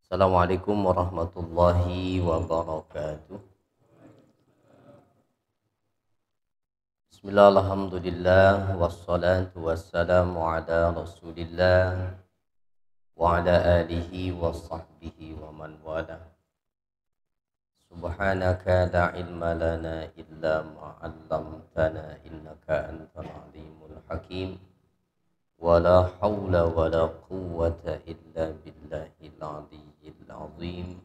Assalamualaikum warahmatullahi wabarakatuh. Bismillah, alhamdulillah, wassalatu wassalamu ala rasulillah wa ala alihi wa sahbihi wa man wala. Subhanaka la ilma lana illa ma'allamtana innaka antal alimul hakim. ولا حول ولا قوة إلا بالله العلي العظيم.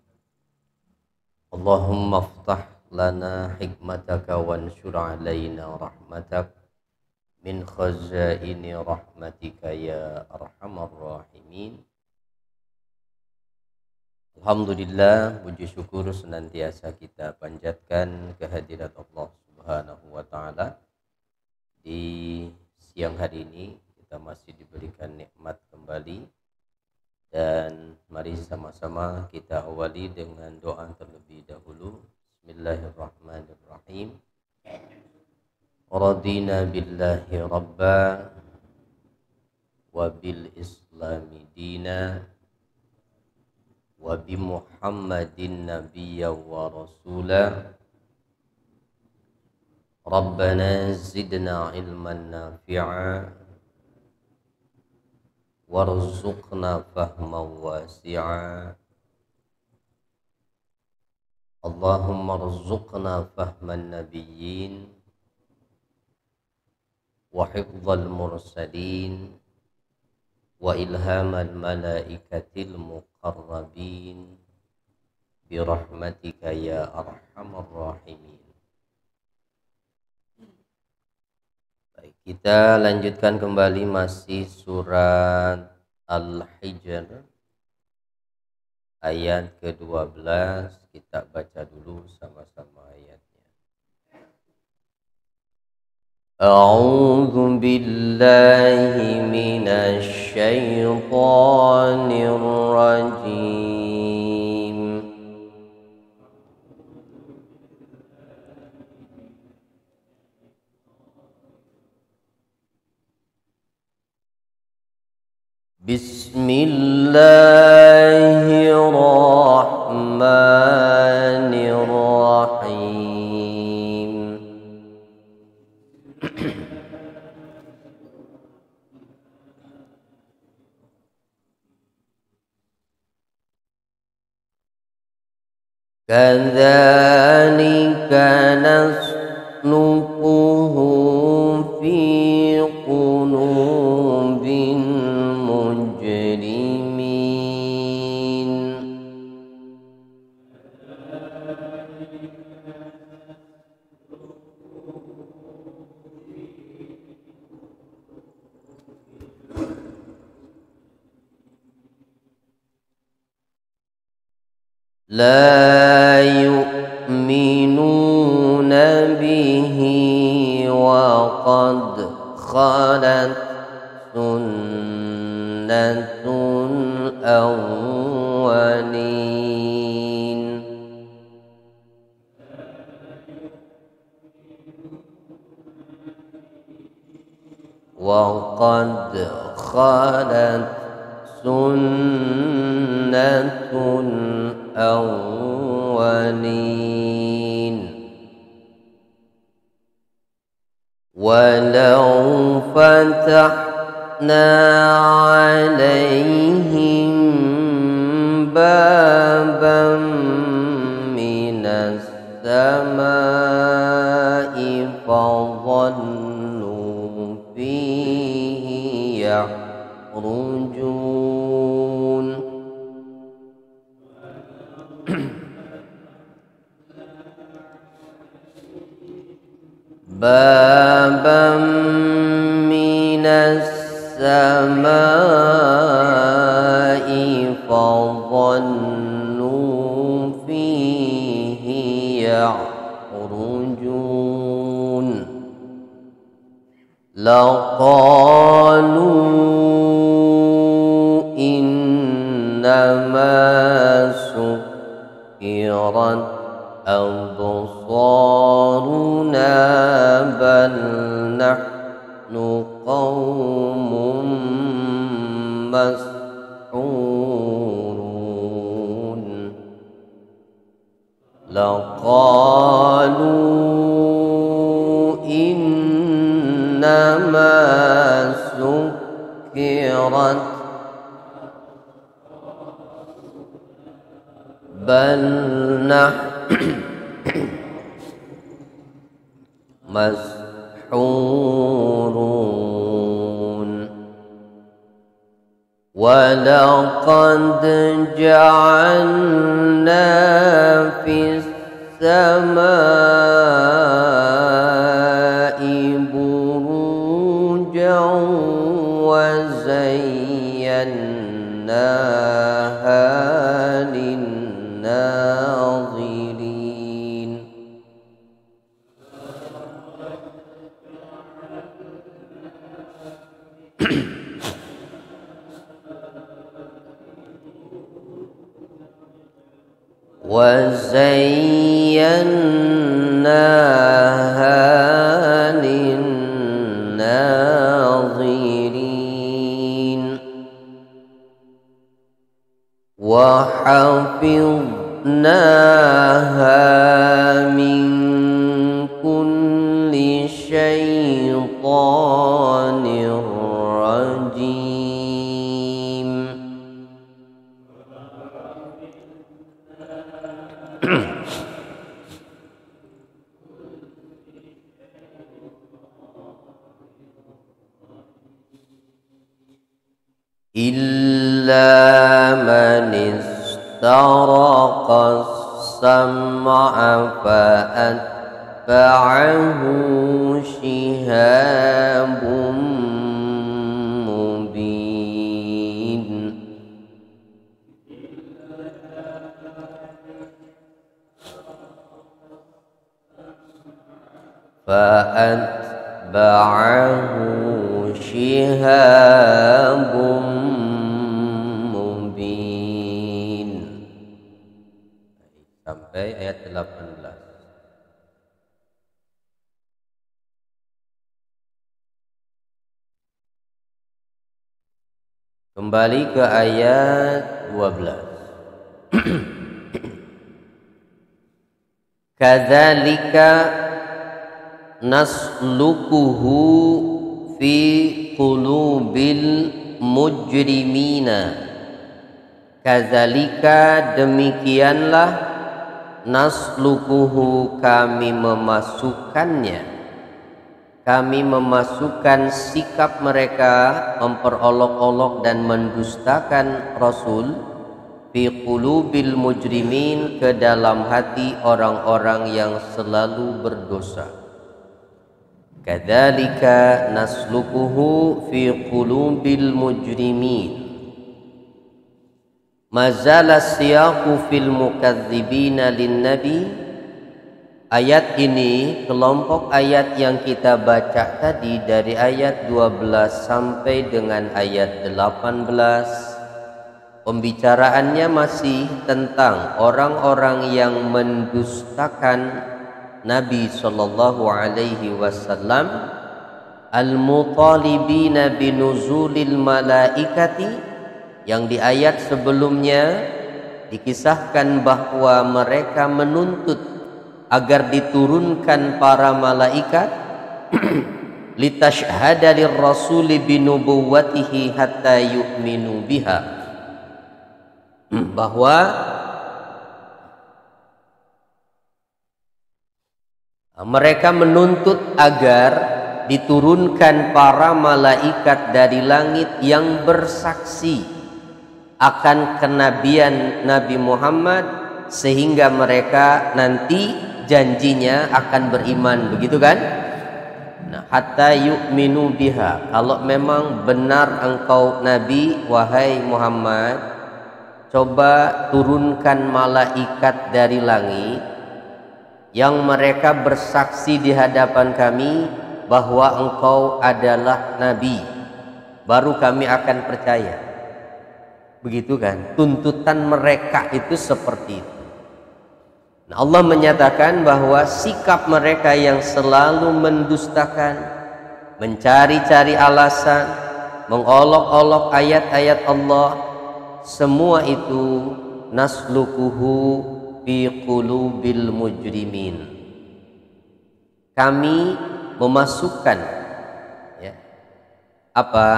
اللهم افتح لنا حكمتك وانشر علينا رحمتك من خزائن رحمتك يا أرحم الراحمين. Alhamdulillah, puji syukur senantiasa kita panjatkan kehadirat Allah Subhanahu wa taala. Di siang hari ini kita masih diberikan nikmat kembali, dan mari sama-sama kita awali dengan doa terlebih dahulu. Bismillahirrahmanirrahim. Radina billahi rabba wa bil islami dina wa bi muhammadin nabiyya wa rasula. Rabbana zidna ilman nafi'a warzuqna fahman wasi'a. Allahumma rzuqna fahman nabiyyin wa hifdzal mursalin wa ilhamal malaikatil muqarrabin bi rahmatika ya arhamar rahimin. Baik, kita lanjutkan kembali masih surat Al-Hijr ayat ke-12. Kita baca dulu sama-sama ayatnya. A'udzu billahi minasy syaithanir rajim. Bismillahirrahmanirrahim. Kadzalika nasluquhu fi qulubil mujrimin. La yu'minuna bihi wa qad khalat sunnatul awwalin. Wa qad khalat sunnatul awwalin. Walau fatahna alaihim baban minas samai fadhallu fihi yahrujun. Baban minas samai fadhallu fihi yahrujun. Laqalu innama sukkirat absaruna bal nahnu qaumun mas'urun. لقالوا إنما سكرت بل نحن مسحورون ولقد جعلنا في السماء بروجا وزيناها للناظرين وزيناها للناظرين وحفظناها من كل شيطان رجيم إلا من استرق السمع فأتبعه شهاب مبين فأتبعه شهاب mubin sampai ayat 18. Kembali ke ayat 12. Kadzalika naslukuhu fi qulubil mujrimina. Kadzalika demikianlah naslukuhu kami memasukkannya. Kami memasukkan sikap mereka memperolok-olok dan mendustakan Rasul fi qulubil mujrimin ke dalam hati orang-orang yang selalu berdosa. Kadzalika naslukuhu fi qulubil mujrimin. Mazala siyaqu fil mukadzibina lin nabi. Ayat ini, kelompok ayat yang kita baca tadi dari ayat 12 sampai dengan ayat 18, pembicaraannya masih tentang orang-orang yang mendustakan Nabi sallallahu alaihi wasallam, al-mutalibina binuzulil malaikati, yang di ayat sebelumnya dikisahkan bahwa mereka menuntut agar diturunkan para malaikat litashhada lirrasuli binubuwwatihi hatta yu'minu biha, bahwa mereka menuntut agar diturunkan para malaikat dari langit yang bersaksi akan kenabian Nabi Muhammad, sehingga mereka nanti janjinya akan beriman, begitu kan? Nah, hatta yu'minu biha, kalau memang benar engkau Nabi, wahai Muhammad, coba turunkan malaikat dari langit yang mereka bersaksi di hadapan kami bahwa engkau adalah Nabi, baru kami akan percaya. Begitu kan? Tuntutan mereka itu seperti itu. Nah, Allah menyatakan bahwa sikap mereka yang selalu mendustakan, mencari-cari alasan, mengolok-olok ayat-ayat Allah, semua itu naslukuhu fi qulubil mujrimin. Kami memasukkan, ya, apa?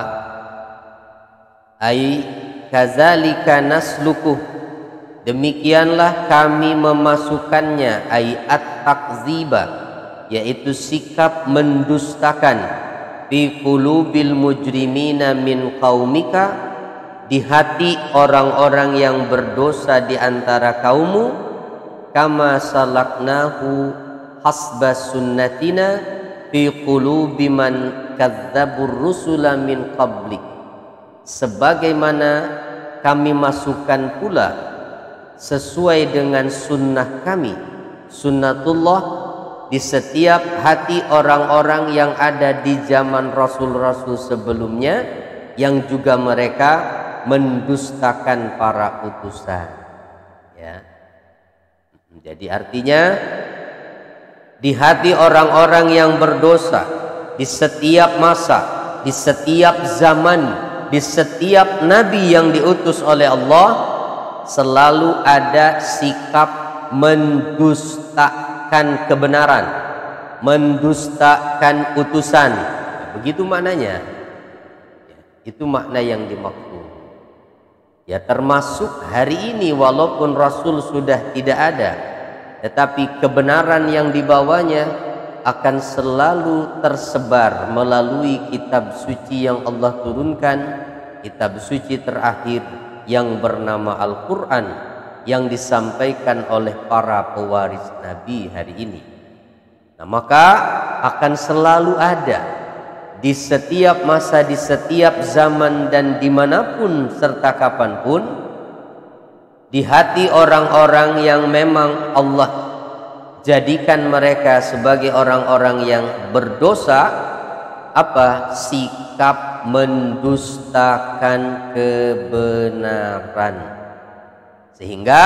Ai kadzalika naslukuh, demikianlah kami memasukkannya, ai at-takziba, yaitu sikap mendustakan, fi qulubil mujrimina min qaumika, di hati orang-orang yang berdosa di antara kaummu, kama salaknahu hasba sunnatina fi qulubi man kadzdzabur rusula min qablik, sebagaimana kami masukkan pula sesuai dengan sunnah kami, sunnatullah, di setiap hati orang-orang yang ada di zaman rasul-rasul sebelumnya, yang juga mereka mendustakan para utusan, ya. Jadi artinya di hati orang-orang yang berdosa di setiap masa, di setiap zaman, di setiap nabi yang diutus oleh Allah, selalu ada sikap mendustakan kebenaran, mendustakan utusan. Begitu maknanya. Itu makna yang dimaksud. Ya, termasuk hari ini walaupun Rasul sudah tidak ada, tetapi kebenaran yang dibawanya akan selalu tersebar melalui kitab suci yang Allah turunkan, kitab suci terakhir yang bernama Al-Quran, yang disampaikan oleh para pewaris Nabi hari ini. Nah, maka akan selalu ada di setiap masa, di setiap zaman, dan dimanapun serta kapanpun, di hati orang-orang yang memang Allah jadikan mereka sebagai orang-orang yang berdosa, apa? Sikap mendustakan kebenaran, sehingga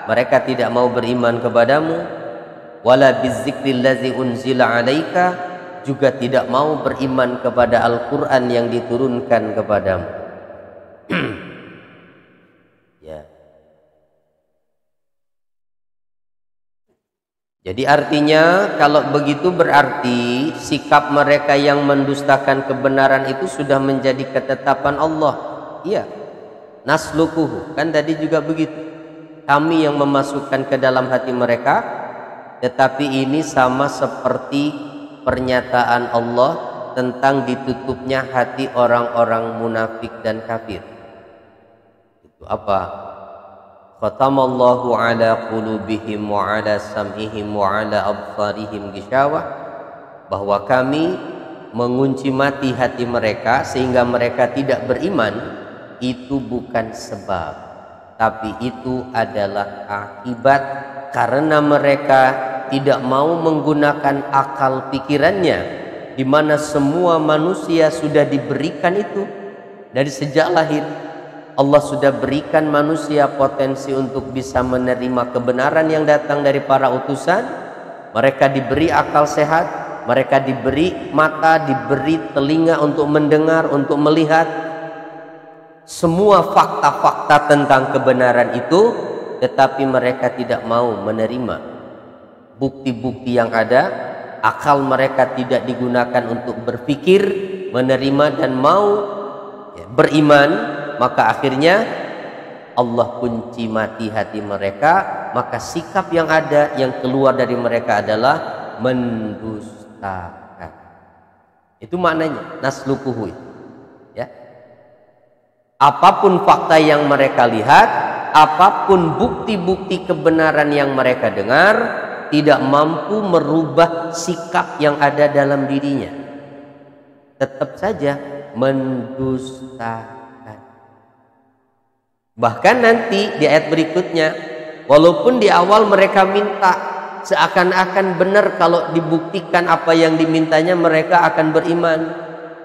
mereka tidak mau beriman kepadamu, wala bizikrillazi unzila alaika, juga tidak mau beriman kepada Al-Quran yang diturunkan kepadamu. Ya. Jadi artinya kalau begitu berarti sikap mereka yang mendustakan kebenaran itu sudah menjadi ketetapan Allah. Iya. Naslukuhu, kan tadi juga begitu. Kami yang memasukkan ke dalam hati mereka, tetapi ini sama seperti pernyataan Allah tentang ditutupnya hati orang-orang munafik dan kafir. Itu apa? Khatamallahu ala qulubihim wa ala sam'ihim wa ala absarihim ghishawah, bahwa kami mengunci mati hati mereka sehingga mereka tidak beriman. Itu bukan sebab, tapi itu adalah akibat, karena mereka tidak mau menggunakan akal pikirannya, di mana semua manusia sudah diberikan itu dari sejak lahir. Allah sudah berikan manusia potensi untuk bisa menerima kebenaran yang datang dari para utusan. Mereka diberi akal sehat, mereka diberi mata, diberi telinga untuk mendengar, untuk melihat semua fakta-fakta tentang kebenaran itu, tetapi mereka tidak mau menerima bukti-bukti yang ada. Akal mereka tidak digunakan untuk berpikir, menerima, dan mau beriman. Maka akhirnya Allah kunci mati hati mereka. Maka sikap yang ada, yang keluar dari mereka adalah mendustakan. Itu maknanya naslukuhu, ya. Apapun fakta yang mereka lihat, apapun bukti-bukti kebenaran yang mereka dengar, tidak mampu merubah sikap yang ada dalam dirinya. Tetap saja mendustakan. Bahkan nanti di ayat berikutnya, walaupun di awal mereka minta seakan-akan benar, kalau dibuktikan apa yang dimintanya mereka akan beriman.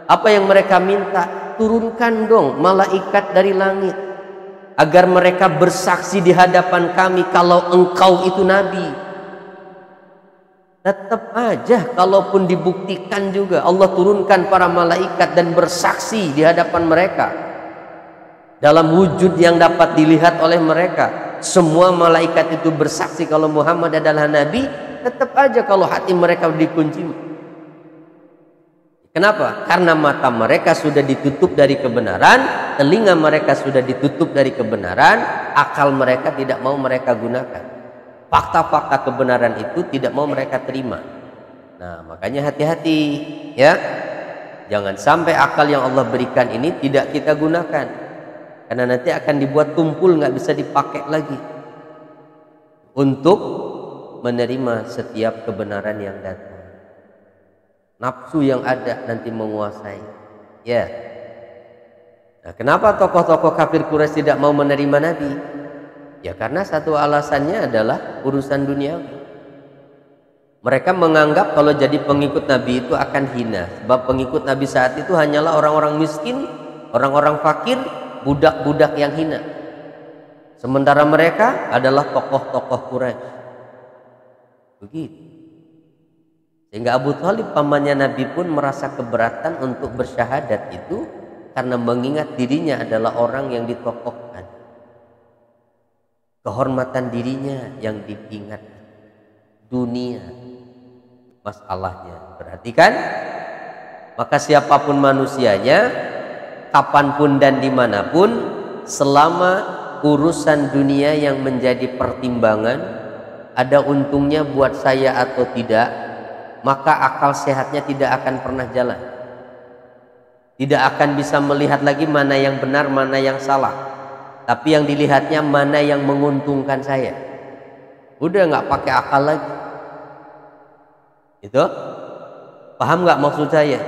Apa yang mereka minta? Turunkan dong malaikat dari langit agar mereka bersaksi di hadapan kami kalau engkau itu nabi. Tetap aja kalaupun dibuktikan juga Allah turunkan para malaikat dan bersaksi di hadapan mereka dalam wujud yang dapat dilihat oleh mereka, semua malaikat itu bersaksi kalau Muhammad adalah nabi, tetap aja kalau hati mereka dikunci. Kenapa? Karena mata mereka sudah ditutup dari kebenaran, telinga mereka sudah ditutup dari kebenaran, akal mereka tidak mau mereka gunakan. Fakta-fakta kebenaran itu tidak mau mereka terima. Nah, makanya hati-hati ya. Jangan sampai akal yang Allah berikan ini tidak kita gunakan. Karena nanti akan dibuat tumpul, nggak bisa dipakai lagi untuk menerima setiap kebenaran yang datang. Nafsu yang ada nanti menguasai. Ya. Nah, kenapa tokoh-tokoh kafir Quraisy tidak mau menerima Nabi? Ya karena satu alasannya adalah urusan duniawi. Mereka menganggap kalau jadi pengikut Nabi itu akan hina. Sebab pengikut Nabi saat itu hanyalah orang-orang miskin, orang-orang fakir, budak-budak yang hina. Sementara mereka adalah tokoh-tokoh Quraisy. Begitu. Sehingga Abu Thalib pamannya Nabi pun merasa keberatan untuk bersyahadat itu karena mengingat dirinya adalah orang yang ditokohkan. Kehormatan dirinya yang diingat. Dunia masalahnya. Perhatikan, maka siapapun manusianya, kapanpun dan dimanapun, selama urusan dunia yang menjadi pertimbangan, ada untungnya buat saya atau tidak, maka akal sehatnya tidak akan pernah jalan. Tidak akan bisa melihat lagi mana yang benar, mana yang salah. Tapi yang dilihatnya mana yang menguntungkan saya. Udah nggak pakai akal lagi. Itu paham nggak maksud saya?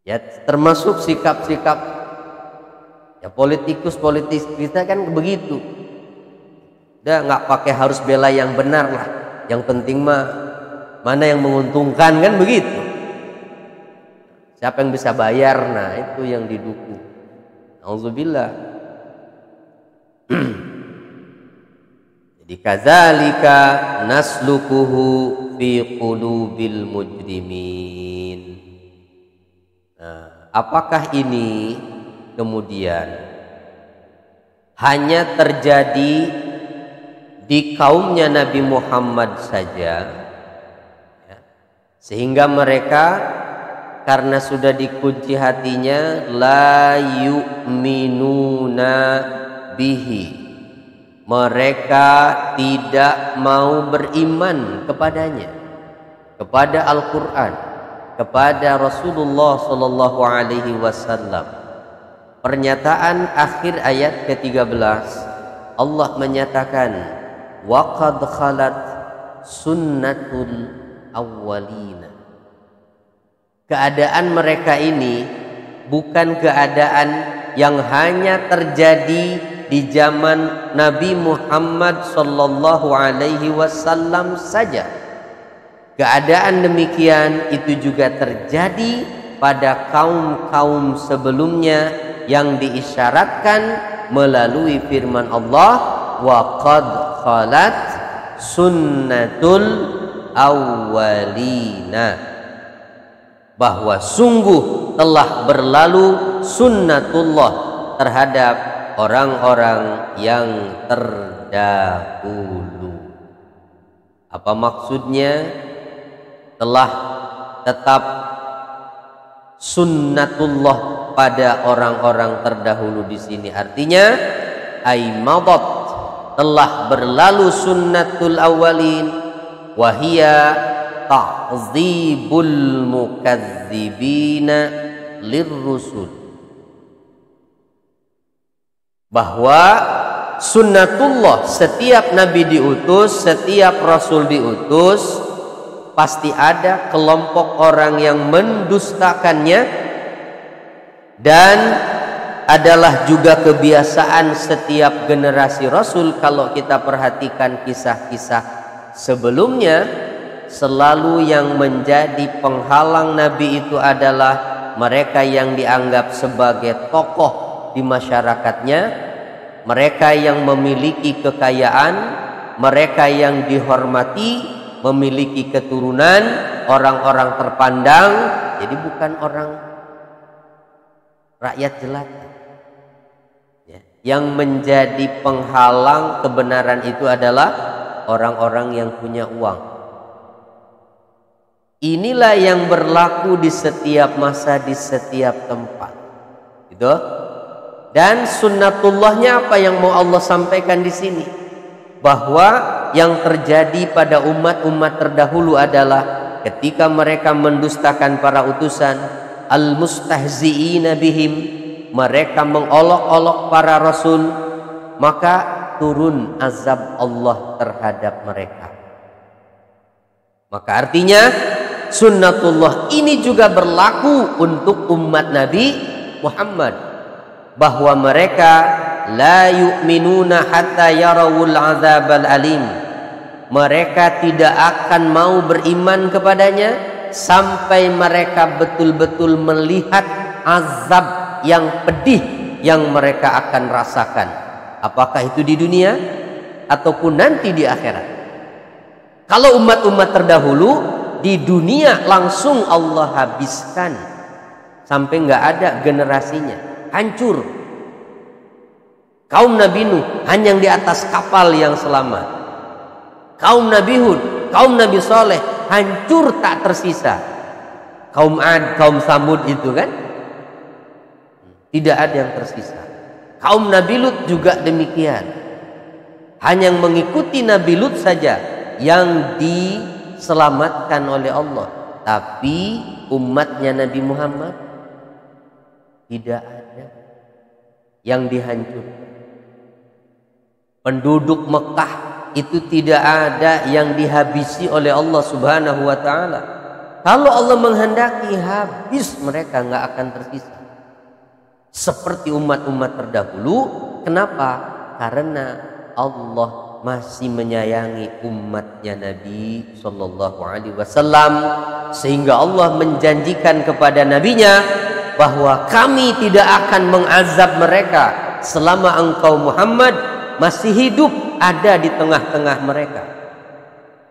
Ya termasuk sikap-sikap ya politik kita kan begitu. Udah nggak pakai harus bela yang benar lah. Yang penting mah mana yang menguntungkan, kan begitu. Siapa yang bisa bayar, nah itu yang didukung. Auzubillah. Jadi kadzalika naslukuhu fi qulubil mujrimin. Nah, apakah ini kemudian hanya terjadi di kaumnya Nabi Muhammad saja ya, sehingga mereka karena sudah dikunci hatinya la yu'minuna bihi, mereka tidak mau beriman kepadanya, kepada Al-Quran, kepada Rasulullah Sallallahu Alaihi Wasallam. Pernyataan akhir ayat ke-13 Allah menyatakan waqad khalat sunnatul awwalina. Keadaan mereka ini bukan keadaan yang hanya terjadi di zaman Nabi Muhammad sallallahu alaihi wasallam saja. Keadaan demikian itu juga terjadi pada kaum-kaum sebelumnya yang diisyaratkan melalui firman Allah wa qad khalat sunnatul awwalina, bahwa sungguh telah berlalu sunnatullah terhadap orang-orang yang terdahulu. Apa maksudnya? Telah tetap sunnatullah pada orang-orang terdahulu di sini. Artinya aimadat, telah berlalu sunnatul awwalin, wahia ta'zibul mukadzibina lirrusul, bahwa sunnatullah setiap nabi diutus, setiap rasul diutus, pasti ada kelompok orang yang mendustakannya, dan adalah juga kebiasaan setiap generasi rasul. Kalau kita perhatikan kisah-kisah sebelumnya, selalu yang menjadi penghalang Nabi itu adalah mereka yang dianggap sebagai tokoh di masyarakatnya, mereka yang memiliki kekayaan, mereka yang dihormati, memiliki keturunan, orang-orang terpandang. Jadi bukan orang rakyat jelata. Yang menjadi penghalang kebenaran itu adalah orang-orang yang punya uang. Inilah yang berlaku di setiap masa, di setiap tempat. Gitu. Dan sunnatullahnya apa yang mau Allah sampaikan di sini? Bahwa yang terjadi pada umat-umat terdahulu adalah ketika mereka mendustakan para utusan, al-mustahzi'ina bihim, mereka mengolok-olok para rasul, maka turun azab Allah terhadap mereka. Maka artinya sunnatullah ini juga berlaku untuk umat Nabi Muhammad, bahwa mereka la yu'minuna hatta yarawul azabal alim. Mereka tidak akan mau beriman kepadanya sampai mereka betul-betul melihat azab yang pedih yang mereka akan rasakan. Apakah itu di dunia ataupun nanti di akhirat. Kalau umat-umat terdahulu di dunia langsung Allah habiskan sampai nggak ada generasinya, hancur. Kaum Nabi Nuh hanya yang di atas kapal yang selamat. Kaum Nabi Hud, kaum Nabi Saleh hancur tak tersisa. Kaum Ad, kaum Samud itu kan tidak ada yang tersisa. Kaum Nabi Lut juga demikian. Hanya yang mengikuti Nabi Lut saja yang diselamatkan oleh Allah. Tapi umatnya Nabi Muhammad tidak ada yang dihancurkan. Penduduk Mekah itu tidak ada yang dihabisi oleh Allah Subhanahu wa ta'ala. Kalau Allah menghendaki habis, mereka nggak akan tersisa. Seperti umat-umat terdahulu. Kenapa? Karena Allah masih menyayangi umatnya Nabi Sallallahu Alaihi Wasallam, sehingga Allah menjanjikan kepada nabinya bahwa kami tidak akan mengazab mereka selama engkau Muhammad masih hidup ada di tengah-tengah mereka.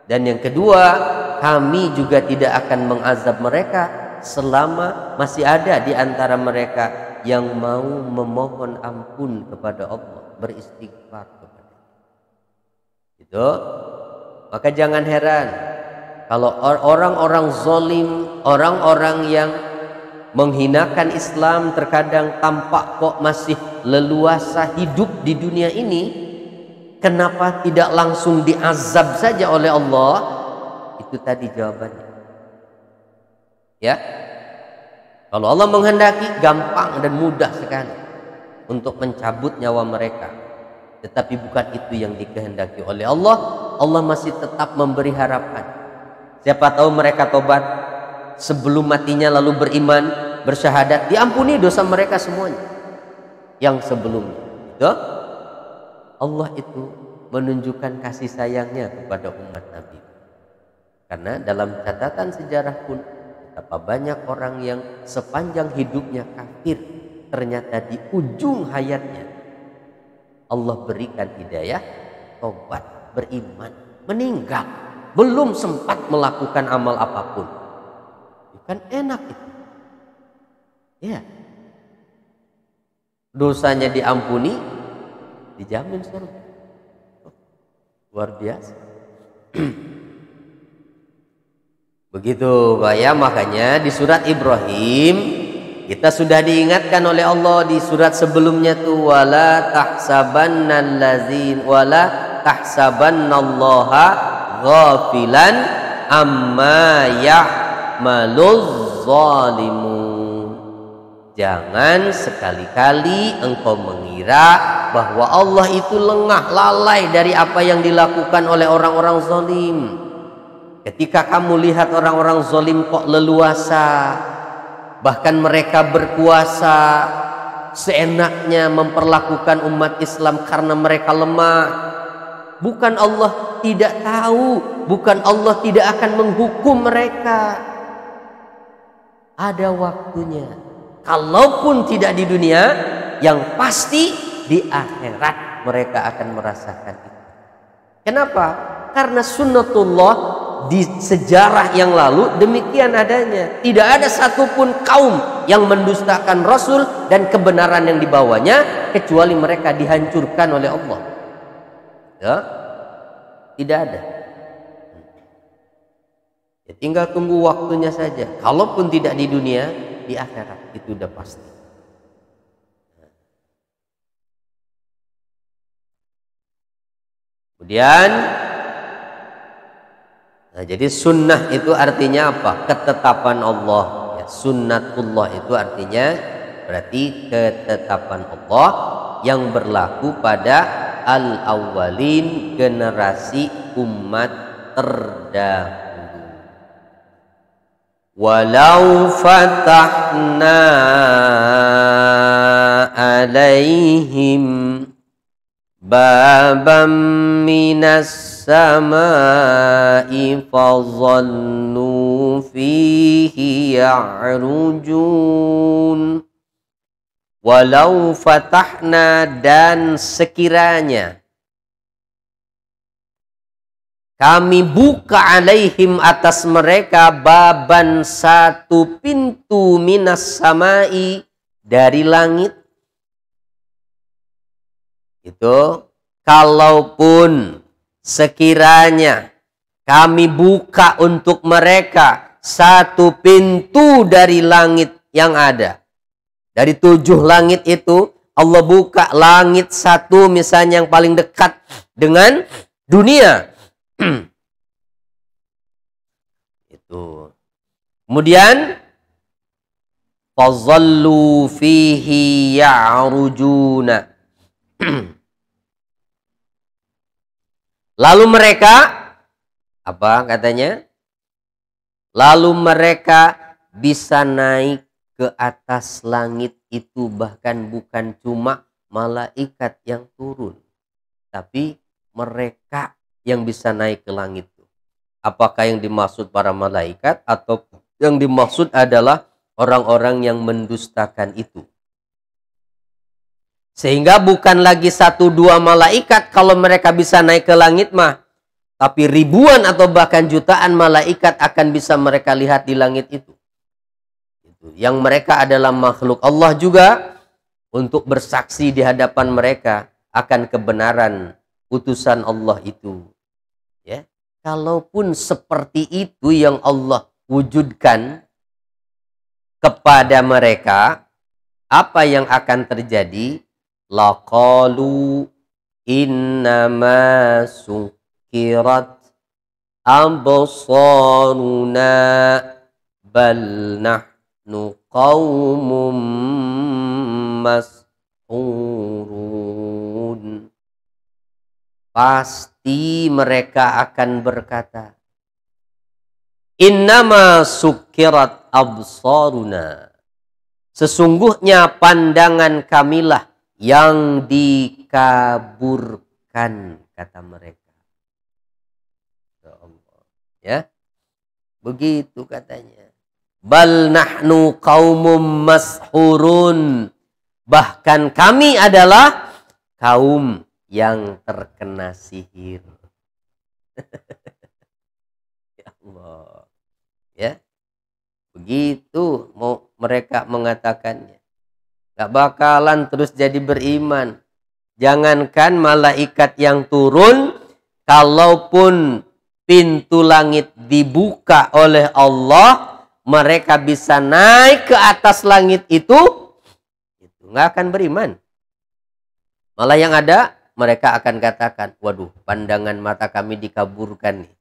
Dan yang kedua, kami juga tidak akan mengazab mereka selama masih ada di antara mereka yang mau memohon ampun kepada Allah, beristighfar kepada itu. Maka jangan heran kalau orang-orang zalim, orang-orang yang menghinakan Islam terkadang tampak kok masih leluasa hidup di dunia ini. Kenapa tidak langsung diazab saja oleh Allah? Itu tadi jawabannya. Ya, kalau Allah menghendaki gampang dan mudah sekali untuk mencabut nyawa mereka. Tetapi bukan itu yang dikehendaki oleh Allah. Allah masih tetap memberi harapan. Siapa tahu mereka tobat sebelum matinya lalu beriman, bersyahadat, diampuni dosa mereka semuanya yang sebelumnya. Itu Allah itu menunjukkan kasih sayangnya kepada umat Nabi. Karena dalam catatan sejarah pun betapa banyak orang yang sepanjang hidupnya kafir, ternyata di ujung hayatnya Allah berikan hidayah, tobat, beriman, meninggal, belum sempat melakukan amal apapun. Bukan enak itu. Ya. Dosanya diampuni, dijamin surga. Luar biasa. Begitu Pak ya, makanya di surat Ibrahim kita sudah diingatkan oleh Allah di surat sebelumnya tuh, wala tahsabannallaha ghafilan amma ya'maluz zalimun. Jangan sekali-kali engkau mengira bahwa Allah itu lengah, lalai dari apa yang dilakukan oleh orang-orang zalim. Ketika kamu lihat orang-orang zalim kok leluasa, bahkan mereka berkuasa seenaknya memperlakukan umat Islam karena mereka lemah. Bukan Allah tidak tahu, bukan Allah tidak akan menghukum mereka. Ada waktunya. Kalaupun tidak di dunia, yang pasti di akhirat mereka akan merasakan itu. Kenapa? Karena sunnatullah di sejarah yang lalu demikian adanya. Tidak ada satupun kaum yang mendustakan Rasul dan kebenaran yang dibawanya kecuali mereka dihancurkan oleh Allah. Ya, tidak ada. Ya, tinggal tunggu waktunya saja. Kalaupun tidak di dunia, di akhirat itu udah pasti. Kemudian, nah, jadi sunnah itu artinya apa? Ketetapan Allah. Ya, sunnatullah itu artinya berarti ketetapan Allah yang berlaku pada al-awwalin, generasi umat terdahulu. Walau fatahna alaihim babam minas samai fadhallu fihi ya'rujun. Walau fatahna, dan sekiranya kami buka alaihim atas mereka baban, satu pintu, minas samai, dari langit. Itu kalaupun sekiranya kami buka untuk mereka satu pintu dari langit yang ada. Dari 7 langit itu Allah buka langit satu misalnya yang paling dekat dengan dunia. Itu. Kemudian fazallu fihi ya'rujuna. Lalu mereka apa katanya? Lalu mereka bisa naik ke atas langit itu, bahkan bukan cuma malaikat yang turun, tapi mereka yang bisa naik ke langit itu. Apakah yang dimaksud para malaikat atau yang dimaksud adalah orang-orang yang mendustakan itu? Sehingga bukan lagi 1-2 malaikat kalau mereka bisa naik ke langit mah, tapi ribuan atau bahkan jutaan malaikat akan bisa mereka lihat di langit itu. Yang mereka adalah makhluk Allah juga, untuk bersaksi di hadapan mereka akan kebenaran utusan Allah itu. Ya, kalaupun seperti itu yang Allah wujudkan kepada mereka, apa yang akan terjadi? Laqalu innama sukirat absaruna bal nahnu qaumun mashurun. Pasti mereka akan berkata, innama sukirat absaruna, sesungguhnya pandangan kamilah yang dikaburkan, kata mereka. Ya, begitu katanya. Bal nahnu qaumum mashurun, bahkan kami adalah kaum yang terkena sihir. Ya Allah. Ya. Begitu mau mereka mengatakannya. Gak bakalan terus jadi beriman. Jangankan malaikat yang turun, kalaupun pintu langit dibuka oleh Allah, mereka bisa naik ke atas langit itu nggak akan beriman. Malah yang ada, mereka akan katakan, waduh, pandangan mata kami dikaburkan nih.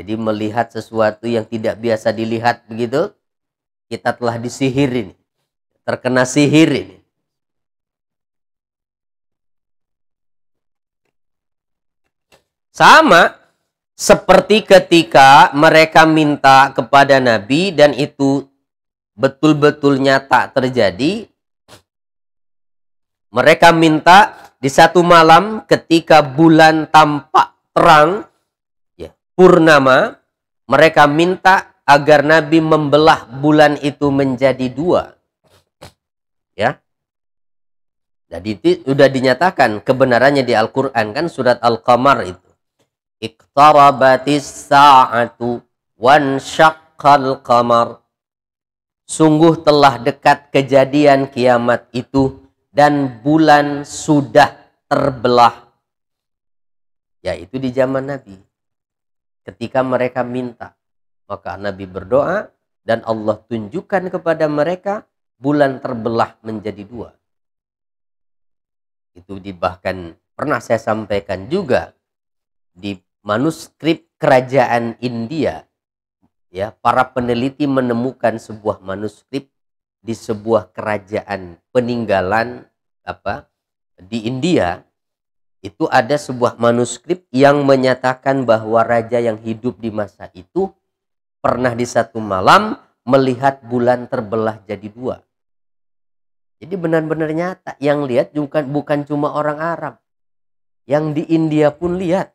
Jadi melihat sesuatu yang tidak biasa dilihat begitu, kita telah disihir ini, terkena sihir ini. Sama seperti ketika mereka minta kepada Nabi dan itu betul-betul nyata terjadi. Mereka minta di satu malam ketika bulan tampak terang, ya, purnama, mereka minta agar Nabi membelah bulan itu menjadi 2. Ya. Jadi itu sudah dinyatakan kebenarannya di Al-Quran, kan surat Al-Qamar itu. iqtarabatis sa'atu wansyaqqal qamar. Sungguh telah dekat kejadian kiamat itu dan bulan sudah terbelah. Yaitu di zaman Nabi. Ketika mereka minta, maka Nabi berdoa dan Allah tunjukkan kepada mereka bulan terbelah menjadi dua. Itu bahkan pernah saya sampaikan juga di manuskrip kerajaan India. Ya, para peneliti menemukan sebuah manuskrip di sebuah kerajaan peninggalan di India. Itu ada sebuah manuskrip yang menyatakan bahwa raja yang hidup di masa itu pernah di satu malam melihat bulan terbelah jadi dua. Jadi benar-benar nyata. Yang lihat bukan cuma orang Arab. Yang di India pun lihat.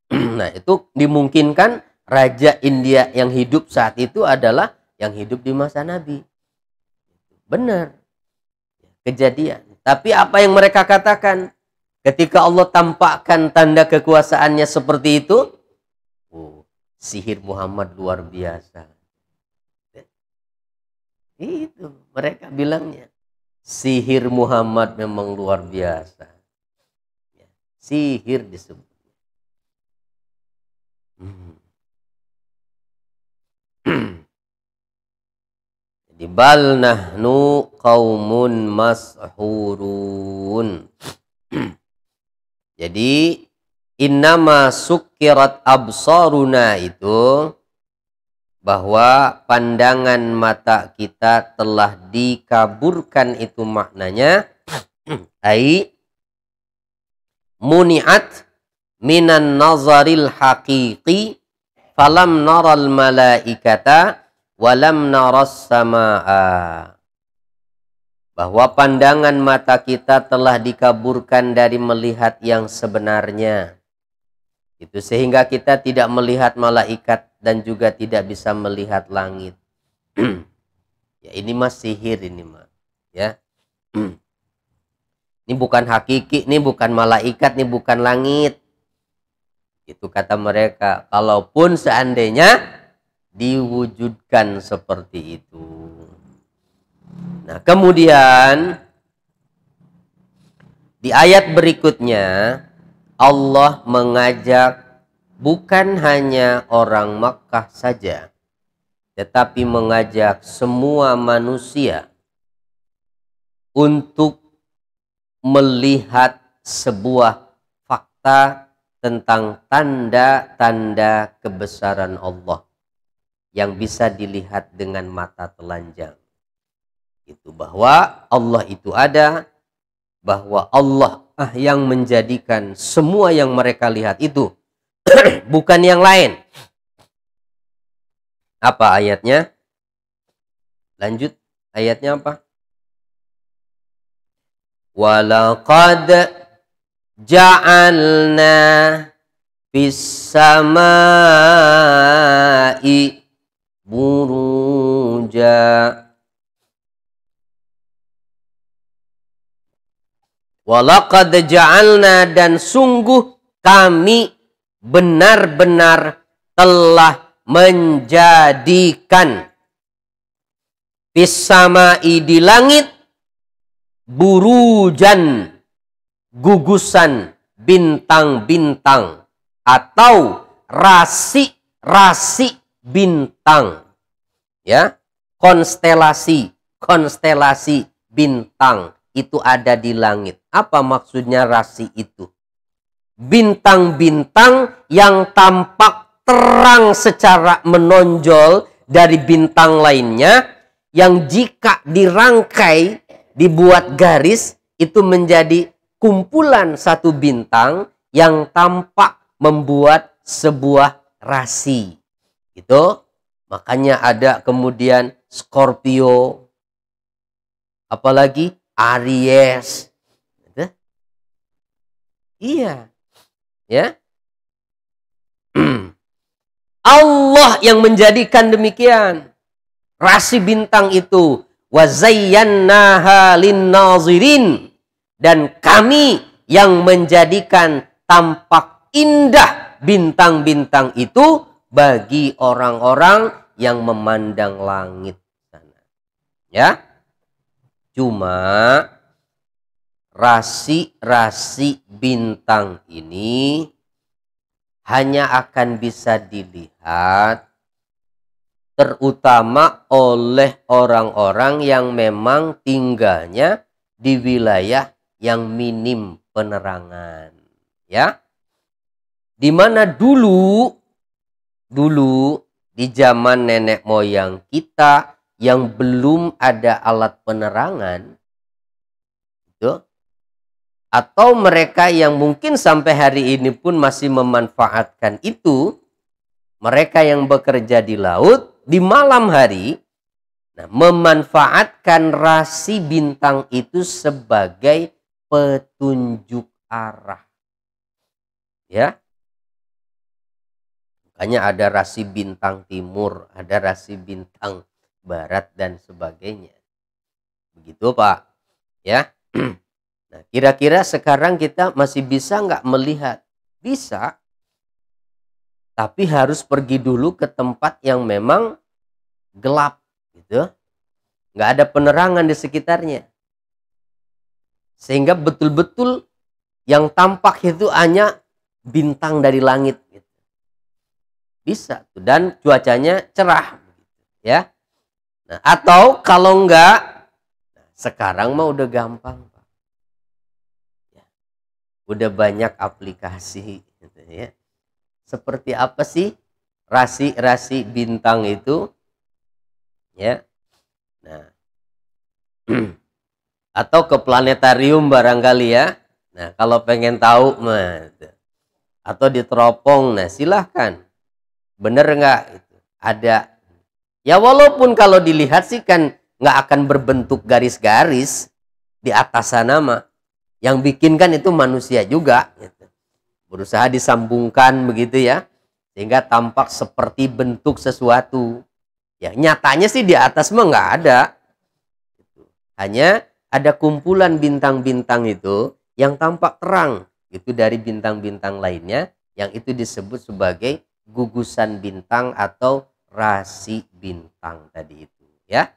Nah, itu dimungkinkan raja India yang hidup saat itu adalah yang hidup di masa Nabi. Benar. Kejadian. Tapi apa yang mereka katakan? Ketika Allah tampakkan tanda kekuasaannya seperti itu, sihir Muhammad luar biasa. Itu mereka bilangnya. Sihir Muhammad memang luar biasa. Sihir disebut. Jadi bal nahnu qaumun mashurun. Jadi innama sukkirat absaruna itu bahwa pandangan mata kita telah dikaburkan, itu maknanya ai muni'at minan nazaril haqiqi falam naral malaikata walam naras samaa. Bahwa pandangan mata kita telah dikaburkan dari melihat yang sebenarnya. Itu sehingga kita tidak melihat malaikat dan juga tidak bisa melihat langit. Ya, ini mas sihir ini mah. Ya. Ini bukan hakiki, ini bukan malaikat, ini bukan langit. Itu kata mereka. Kalaupun seandainya diwujudkan seperti itu. Nah, kemudian di ayat berikutnya Allah mengajak bukan hanya orang Makkah saja, tetapi mengajak semua manusia untuk melihat sebuah fakta tentang tanda-tanda kebesaran Allah yang bisa dilihat dengan mata telanjang. Itu bahwa Allah itu ada, bahwa Allah yang menjadikan semua yang mereka lihat itu bukan yang lain. Apa ayatnya? Lanjut, ayatnya apa? Walaqad ja'alna fis samai buruja. Walaqad ja'alna, dan sungguh kami benar-benar telah menjadikan fis samai, di langit, burujan, gugusan bintang-bintang atau rasi-rasi bintang. Ya, konstelasi bintang itu ada di langit. Apa maksudnya rasi itu? Bintang-bintang yang tampak terang secara menonjol dari bintang lainnya, yang jika dirangkai, dibuat garis, itu menjadi kumpulan satu bintang yang tampak membuat sebuah rasi. Itu makanya ada kemudian Scorpio, apalagi Aries. Iya. Ya. Allah yang menjadikan demikian. Rasi bintang itu. Wa zayyannaha lin-nazirin. Dan kami yang menjadikan tampak indah bintang-bintang itu bagi orang-orang yang memandang langit sana. Ya. Cuma rasi-rasi bintang ini hanya akan bisa dilihat terutama oleh orang-orang yang memang tinggalnya di wilayah yang minim penerangan, ya. Di mana dulu di zaman nenek moyang kita yang belum ada alat penerangan itu, atau mereka yang mungkin sampai hari ini pun masih memanfaatkan itu, mereka yang bekerja di laut di malam hari, nah, memanfaatkan rasi bintang itu sebagai petunjuk arah. Ya. Makanya ada rasi bintang timur, ada rasi bintang barat dan sebagainya. Begitu, Pak. Ya. Nah, kira-kira sekarang kita masih bisa nggak melihat? Bisa. Tapi harus pergi dulu ke tempat yang memang gelap, gitu. Nggak ada penerangan di sekitarnya. Sehingga betul-betul yang tampak itu hanya bintang dari langit. Gitu. Bisa. Dan cuacanya cerah. Ya. Nah, atau kalau enggak, sekarang mah udah gampang. Pak. Ya. Udah banyak aplikasi. Gitu, ya. Seperti apa sih rasi-rasi bintang itu? Ya. Nah. Atau ke planetarium barangkali ya. Nah, kalau pengen tahu mah atau di teropong, nah silahkan. Bener nggak? Ada. Ya walaupun kalau dilihat sih kan nggak akan berbentuk garis-garis di atas sana mah. Yang bikin kan itu manusia juga. Gitu. Berusaha disambungkan begitu ya. Sehingga tampak seperti bentuk sesuatu. Ya nyatanya sih di atas mah nggak ada. Hanya ada kumpulan bintang-bintang itu yang tampak terang. Itu dari bintang-bintang lainnya. Yang itu disebut sebagai gugusan bintang atau rasi bintang tadi itu. Ya.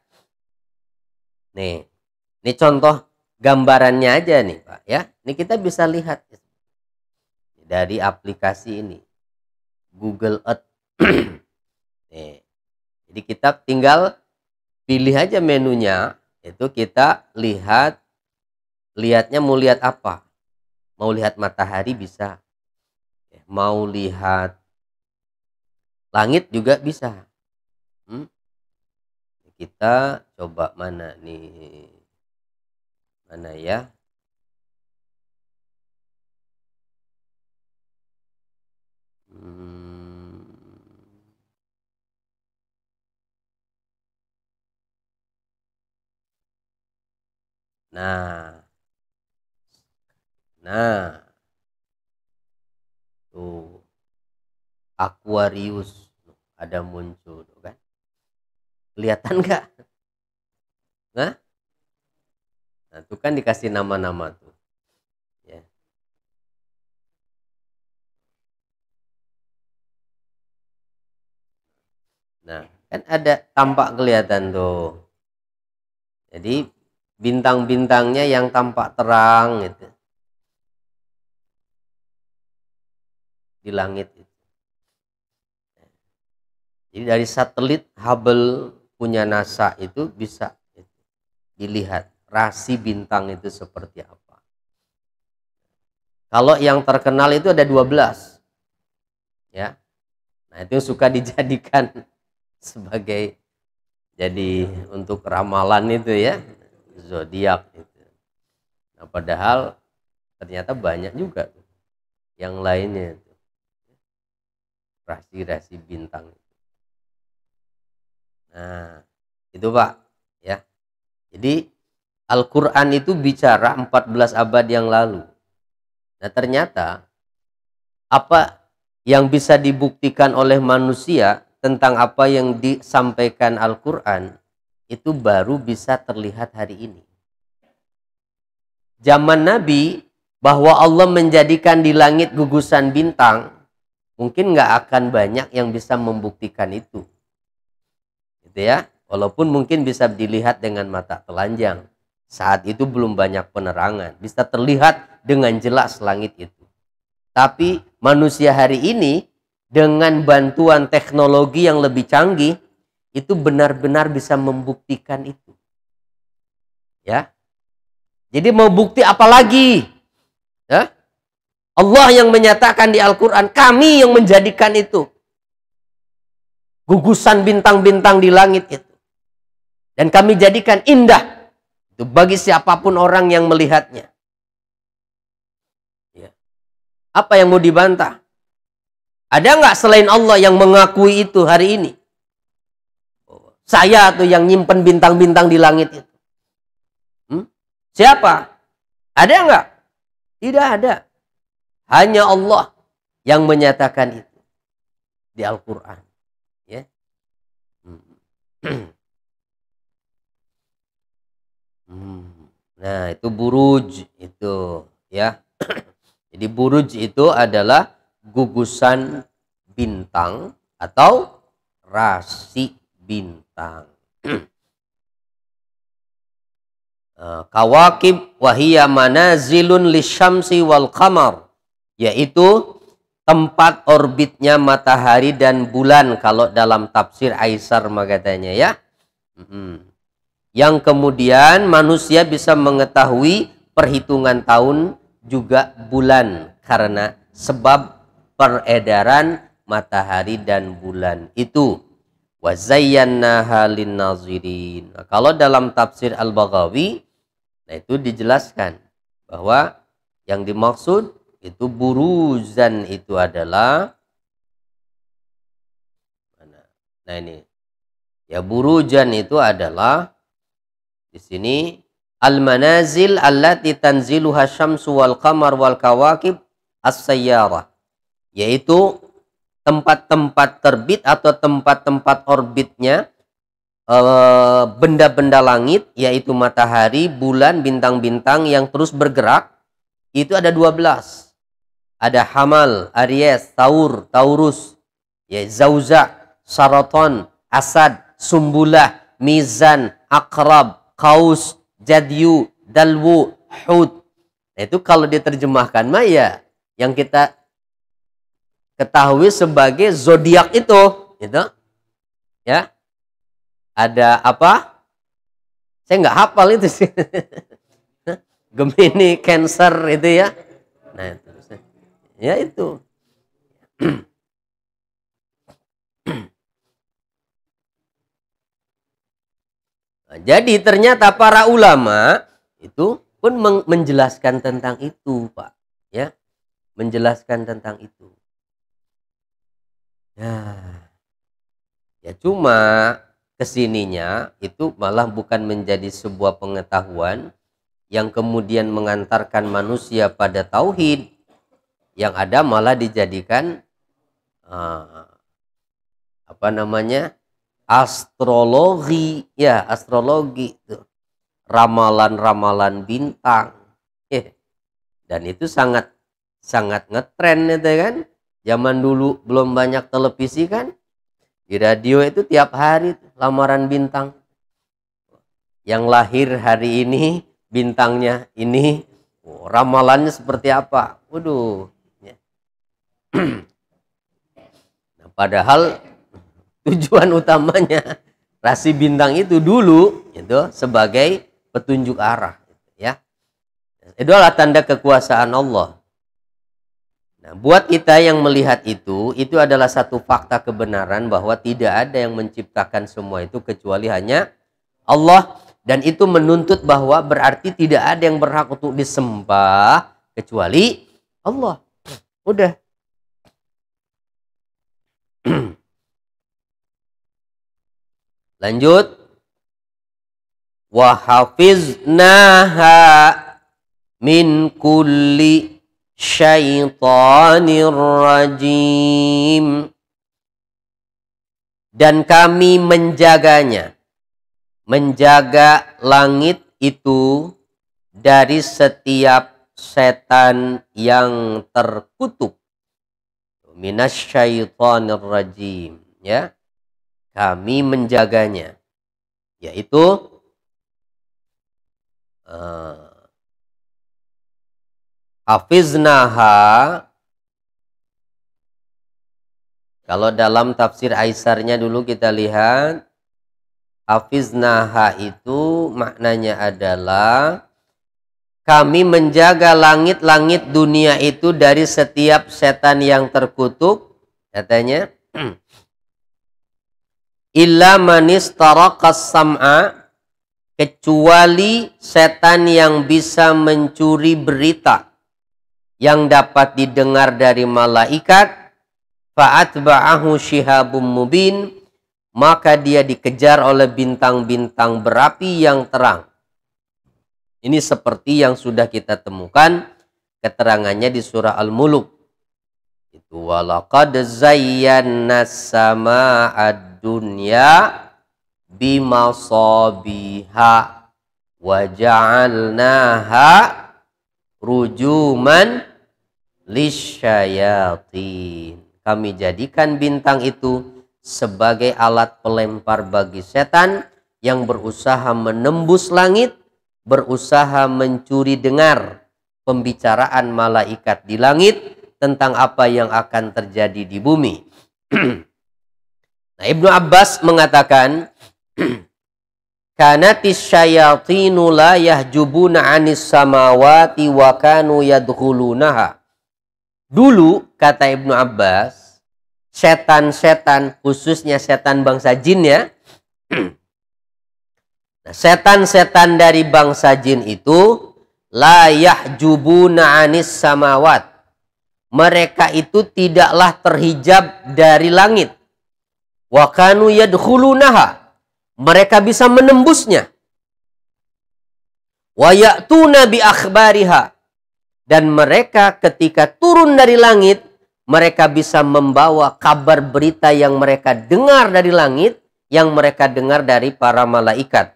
Nih. Ini contoh gambarannya aja nih Pak. Ya. Ini kita bisa lihat. Dari aplikasi ini. Google Earth. Nih. Jadi kita tinggal pilih aja menunya. Itu kita lihatnya mau lihat apa? Mau lihat matahari bisa. Mau lihat langit juga bisa. Kita coba mana nih? Mana ya? Nah. Tuh. Aquarius ada muncul tuh kan. Kelihatan nggak? Nah, itu kan dikasih nama-nama tuh. Ya. Nah, kan ada tampak kelihatan tuh. Jadi bintang-bintangnya yang tampak terang gitu. Di langit itu. Jadi dari satelit Hubble punya NASA itu bisa dilihat rasi bintang itu seperti apa. Kalau yang terkenal itu ada 12. Ya. Nah, itu suka dijadikan sebagai jadi untuk ramalan itu ya, zodiak itu. Nah, padahal ternyata banyak juga yang lainnya itu. Rasi-rasi bintang. Nah, itu Pak, ya. Jadi Al-Qur'an itu bicara 14 abad yang lalu. Nah, ternyata apa yang bisa dibuktikan oleh manusia tentang apa yang disampaikan Al-Qur'an itu baru bisa terlihat hari ini. Zaman Nabi bahwa Allah menjadikan di langit gugusan bintang, mungkin nggak akan banyak yang bisa membuktikan itu. Gitu ya. Walaupun mungkin bisa dilihat dengan mata telanjang. Saat itu belum banyak penerangan. Bisa terlihat dengan jelas langit itu. Tapi manusia hari ini dengan bantuan teknologi yang lebih canggih, itu benar-benar bisa membuktikan itu. Ya. Jadi mau bukti apa lagi? Ya? Allah yang menyatakan di Al-Quran, kami yang menjadikan itu. Gugusan bintang-bintang di langit itu. Dan kami jadikan indah. Itu bagi siapapun orang yang melihatnya. Ya. Apa yang mau dibantah? Ada nggak selain Allah yang mengakui itu hari ini? Saya tuh yang nyimpen bintang-bintang di langit itu. Siapa? Ada nggak? Tidak ada. Hanya Allah yang menyatakan itu di Al-Quran. Ya. Nah, itu buruj itu, ya. Jadi buruj itu adalah gugusan bintang atau rasi bintang. Kawakib wahiyya manazilun lisyamsi wal qamar, yaitu tempat orbitnya matahari dan bulan kalau dalam tafsir Aisar katanya, ya. Yang kemudian manusia bisa mengetahui perhitungan tahun juga bulan karena sebab peredaran matahari dan bulan itu. Wa zayyanaha lin-nazirin. Nah, kalau dalam tafsir Al-Baghawi, nah itu dijelaskan bahwa yang dimaksud itu buruzan itu adalah mana? Nah ini ya, burujan itu adalah di sini al-manazil allati tanziluha syamsu wal qamar wal kawakib as-sayyarah, yaitu tempat-tempat terbit atau tempat-tempat orbitnya benda-benda langit, yaitu matahari, bulan, bintang-bintang yang terus bergerak. Itu ada 12. Ada Hamal, Aries, Taur, Taurus, ya, Zauza, Saraton, Asad, Sumbulah, Mizan, Akrab, Qaus, Jadyu, Dalwu, Hud. Nah, itu kalau diterjemahkan mah ya yang kita ketahui sebagai zodiak itu, gitu. Ya. Ada apa? Saya nggak hafal itu sih. Gemini, Cancer itu ya. Nah, itu. Ya itu. Nah, jadi ternyata para ulama itu pun menjelaskan tentang itu, Pak. Ya. Menjelaskan tentang itu. Ya cuma kesininya itu malah bukan menjadi sebuah pengetahuan yang kemudian mengantarkan manusia pada tauhid, yang ada malah dijadikan astrologi, ya, astrologi itu, ramalan-ramalan bintang, dan itu sangat ngetren itu kan. Zaman dulu belum banyak televisi kan, di radio itu tiap hari lamaran bintang. Yang lahir hari ini bintangnya ini, ramalannya seperti apa? Waduh. Nah, padahal tujuan utamanya rasi bintang itu dulu itu sebagai petunjuk arah, ya. Itu adalah tanda kekuasaan Allah. Nah, buat kita yang melihat itu adalah satu fakta kebenaran bahwa tidak ada yang menciptakan semua itu kecuali hanya Allah. Dan itu menuntut bahwa berarti tidak ada yang berhak untuk disembah kecuali Allah. Udah. Lanjut. Wa hafiznaha min kulli syaitanir rajim, dan kami menjaganya, menjaga langit itu dari setiap setan yang terkutuk. Minasyaitonir rajim, ya. Kami menjaganya, yaitu hafiznaha. Kalau dalam tafsir Aisarnya dulu kita lihat, hafiznaha itu maknanya adalah kami menjaga langit-langit dunia itu dari setiap setan yang terkutuk, katanya. Illa manis tarakas sam'a, kecuali setan yang bisa mencuri berita yang dapat didengar dari malaikat. Fa'atba'ahu shihabum mubin, maka dia dikejar oleh bintang-bintang berapi yang terang. Ini seperti yang sudah kita temukan keterangannya di surah Al-Muluk. Itu walaqad zayyana sama'ad dunya bimasabiha wa ja'alnaha rujuman lisyayatin. Kami jadikan bintang itu sebagai alat pelempar bagi setan yang berusaha menembus langit, berusaha mencuri dengar pembicaraan malaikat di langit tentang apa yang akan terjadi di bumi. Nah, Ibnu Abbas mengatakan, kanatis syayatinu la yahjubuna anis samawati wa kanu yadkhulunaha. Dulu, kata Ibnu Abbas, setan-setan, khususnya setan bangsa jin, ya. Nah, setan-setan dari bangsa jin itu la yahjubuna anis samawat. Mereka itu tidaklah terhijab dari langit. Wa kanu yadkhulunaha. Mereka bisa menembusnya. Wa ya'tuna bi akhbariha. Dan mereka ketika turun dari langit, mereka bisa membawa kabar berita yang mereka dengar dari langit, yang mereka dengar dari para malaikat.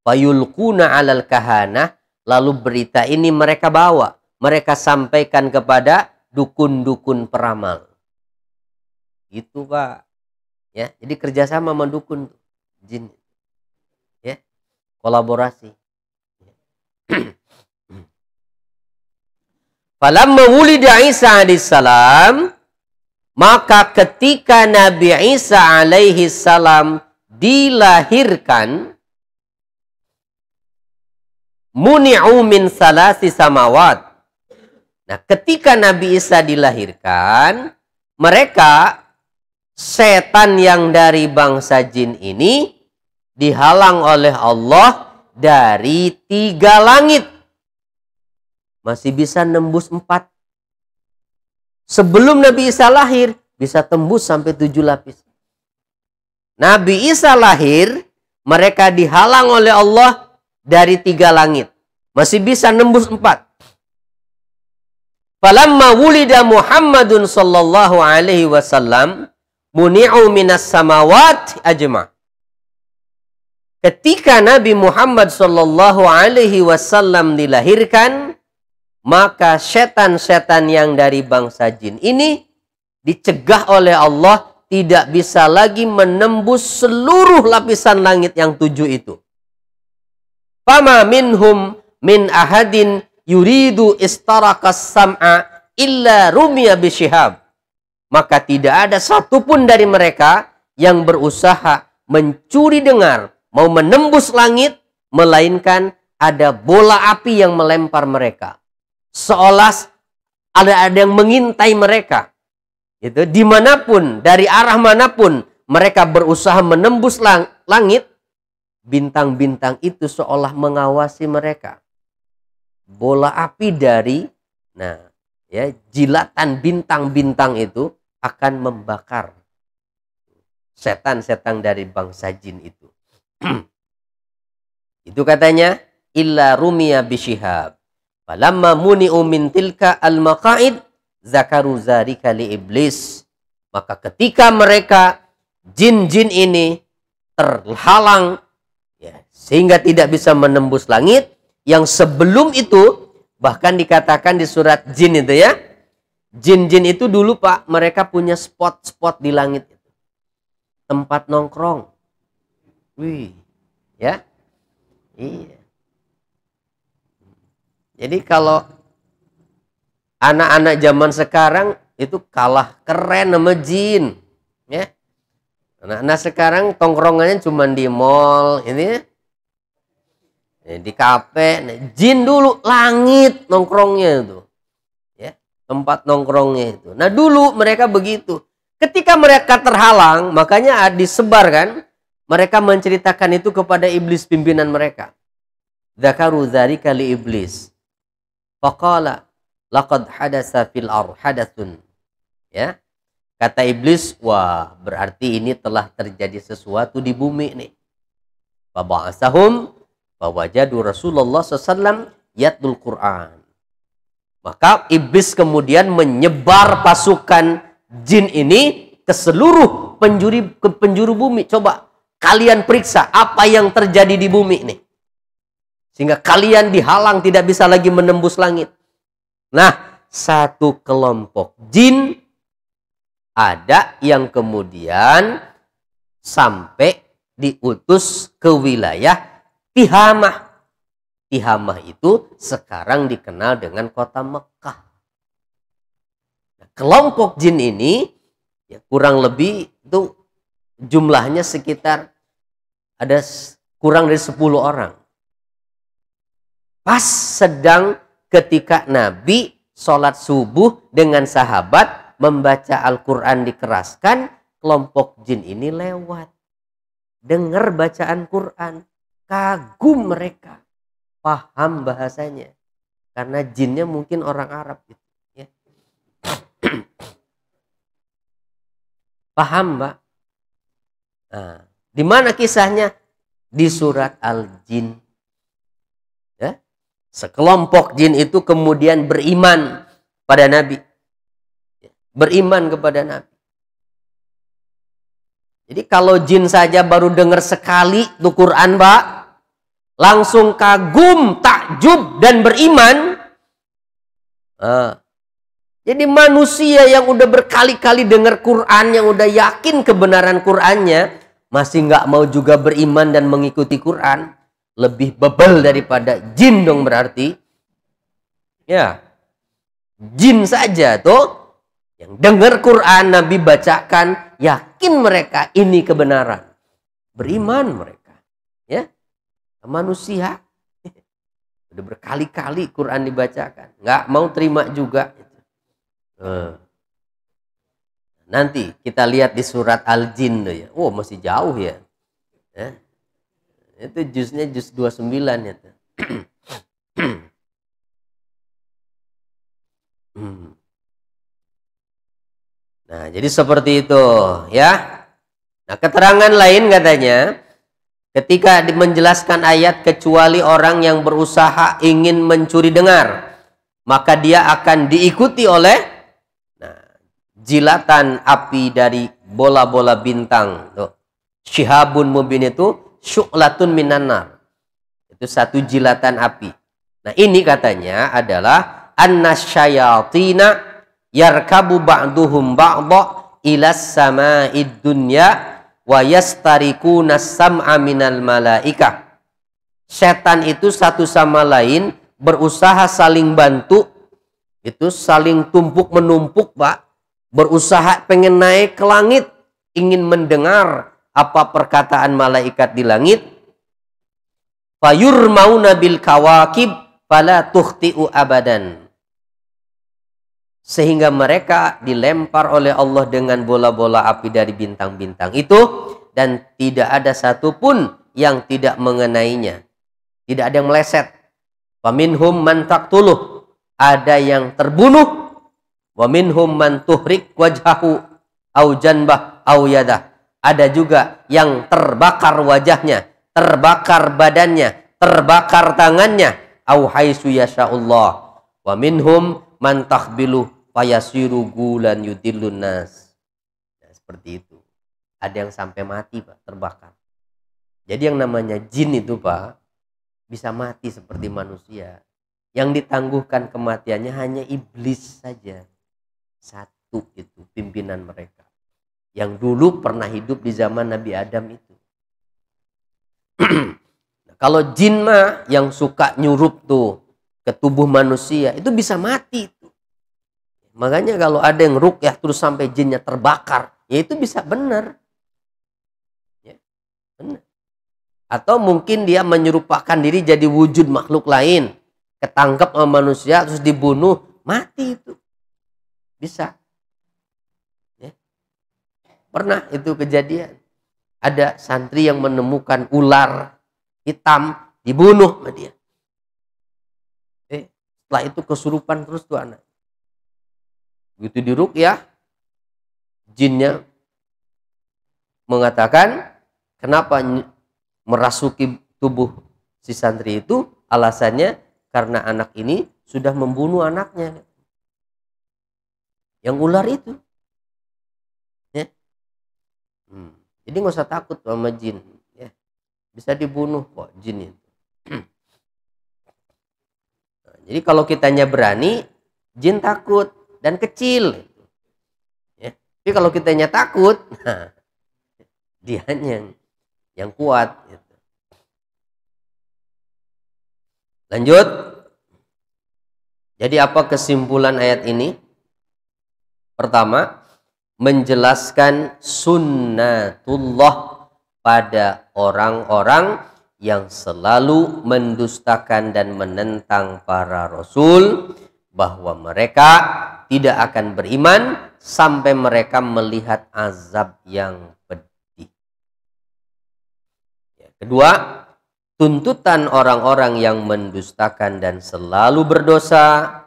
Fayulquna 'alal kahanah, lalu berita ini mereka bawa, mereka sampaikan kepada dukun-dukun peramal. Itu, Pak. Ya, jadi kerjasama sama dukun jin. Ya, kolaborasi. Falamma wulida Isa alaihissalam, maka ketika Nabi Isa alaihissalam dilahirkan, muni'u min salasi samawat. Nah, ketika Nabi Isa dilahirkan, mereka setan yang dari bangsa jin ini dihalang oleh Allah dari 3 langit. Masih bisa nembus 4. Sebelum Nabi Isa lahir, bisa tembus sampai 7 lapis. Nabi Isa lahir, mereka dihalang oleh Allah dari 3 langit. Masih bisa nembus 4. Falamma wulida Muhammadun sallallahu alaihi wasallam, muni'u minas samawat ajma'. Ketika Nabi Muhammad sallallahu alaihi wasallam dilahirkan, maka setan-setan yang dari bangsa jin ini dicegah oleh Allah, tidak bisa lagi menembus seluruh lapisan langit yang 7 itu. Fama minhum min ahadin yuridu istarakas sam'a illa rumiya bisyihab. Maka tidak ada satupun dari mereka yang berusaha mencuri dengar, mau menembus langit, melainkan ada bola api yang melempar mereka. Seolah ada yang mengintai mereka. Itu dimanapun, dari arah manapun mereka berusaha menembus langit, bintang-bintang itu seolah mengawasi mereka. Bola api dari, jilatan bintang-bintang itu akan membakar setan-setan dari bangsa jin itu. Itu katanya illa rumiya bisyihab. Falamma muni'u min tilka al-maqa'id zakaru dzalika li iblis. Maka ketika mereka jin-jin ini terhalang, sehingga tidak bisa menembus langit, yang sebelum itu Bahkan dikatakan di surat Jin itu ya. Jin-jin itu dulu Pak, mereka punya spot-spot di langit. Tempat nongkrong. Wih, ya. Iya. Jadi kalau anak-anak zaman sekarang itu kalah keren sama jin. Ya. Anak-anak sekarang tongkrongannya cuma di mall, ini ya. Di kafe. Jin dulu langit nongkrongnya itu. Tempat nongkrongnya itu. Nah dulu mereka begitu. Ketika mereka terhalang, makanya disebar kan. Mereka menceritakan itu kepada iblis pimpinan mereka. Dzakaru dzalika li iblis. Faqala laqad hadasa fil ar hadathun. Ya. Kata iblis, wah berarti ini telah terjadi sesuatu di bumi nih. Faba'asahum fawajadu Rasulullah SAW yatlul Quran. Maka iblis kemudian menyebar pasukan jin ini ke seluruh penjuru bumi. Coba kalian periksa apa yang terjadi di bumi ini. Sehingga kalian dihalang tidak bisa lagi menembus langit. Nah, satu kelompok jin ada yang kemudian sampai diutus ke wilayah Tihamah. Tihamah itu sekarang dikenal dengan kota Mekah. Nah, kelompok jin ini ya, kurang lebih itu jumlahnya sekitar ada kurang dari 10 orang. Pas sedang ketika Nabi sholat subuh dengan sahabat membaca Al-Quran dikeraskan, kelompok jin ini lewat. Dengar bacaan Quran, kagum mereka. Paham bahasanya karena jinnya mungkin orang Arab gitu, ya. Paham Mbak? Nah, di mana kisahnya? Di surat Al-Jin. Ya. Sekelompok jin itu kemudian beriman pada Nabi. Beriman kepada Nabi. Jadi kalau jin saja baru dengar sekali tuh Quran Mbak, langsung kagum, takjub, dan beriman. Jadi manusia yang udah berkali-kali dengar Quran, yang udah yakin kebenaran Qurannya, masih nggak mau juga beriman dan mengikuti Quran, lebih bebel daripada jin dong berarti. Ya, jin saja tuh yang dengar Quran Nabi bacakan, yakin mereka ini kebenaran, beriman mereka. Ya. Manusia udah berkali-kali Quran dibacakan, nggak mau terima juga. Nanti kita lihat di surat Al-Jin ya. Oh masih jauh ya. Itu juznya juz 29 ya. Nah jadi seperti itu ya. Nah keterangan lain katanya, ketika menjelaskan ayat kecuali orang yang berusaha ingin mencuri dengar, maka dia akan diikuti oleh jilatan api dari bola-bola bintang. Tuh. Syihabun mubin itu syu'latun minan nar. Itu satu jilatan api. Nah ini katanya adalah annasyayatina yarkabu ba'duhum ba'da ilas sama'id dunya wa yastarikuna sam'a minal malaikah. Setan itu satu sama lain berusaha saling bantu, itu saling tumpuk menumpuk Pak, berusaha pengen naik ke langit, ingin mendengar apa perkataan malaikat di langit. Fayurmauna bil kawakib fala tukhti'u abadan. Sehingga mereka dilempar oleh Allah dengan bola-bola api dari bintang-bintang itu, dan tidak ada satupun yang tidak mengenainya. Tidak ada yang meleset. Faminhum man taqtuluh, ada yang terbunuh. Wa minhum man tuhrik wajhahu au janbah au yadah. Ada juga yang terbakar wajahnya, terbakar badannya, terbakar tangannya. Au haitsu yasya'ullah. Wa minhum man takhbiluh fayasiru gulan yudillun nas. Nah, seperti itu. Ada yang sampai mati Pak, terbakar. Jadi yang namanya jin itu Pak, bisa mati seperti manusia. Yang ditangguhkan kematiannya hanya iblis saja. Satu itu pimpinan mereka. Yang dulu pernah hidup di zaman Nabi Adam itu. Kalau jin mah yang suka nyurup tuh ke tubuh manusia, itu bisa mati tuh. Makanya kalau ada yang ruqyah terus sampai jinnya terbakar, ya itu bisa benar. Ya, benar. Atau mungkin dia menyerupakan diri jadi wujud makhluk lain, ketangkep sama manusia terus dibunuh, mati itu. Bisa. Ya. Pernah itu kejadian. Ada santri yang menemukan ular hitam, dibunuh sama dia. Setelah itu kesurupan terus tuh anak. Begitu diruqyah, jinnya mengatakan, kenapa merasuki tubuh si santri itu? Alasannya karena anak ini sudah membunuh anaknya. Yang ular itu. Ya. Jadi nggak usah takut sama jin. Ya. Bisa dibunuh kok jin itu. Nah, jadi kalau kitanya berani, jin takut dan kecil. Ya. Tapi kalau kitanya takut, nah, dia yang kuat. Gitu. Lanjut. Jadi apa kesimpulan ayat ini? Pertama, menjelaskan sunnatullah pada orang-orang yang selalu mendustakan dan menentang para rasul, bahwa mereka tidak akan beriman sampai mereka melihat azab yang pedih. Kedua, tuntutan orang-orang yang mendustakan dan selalu berdosa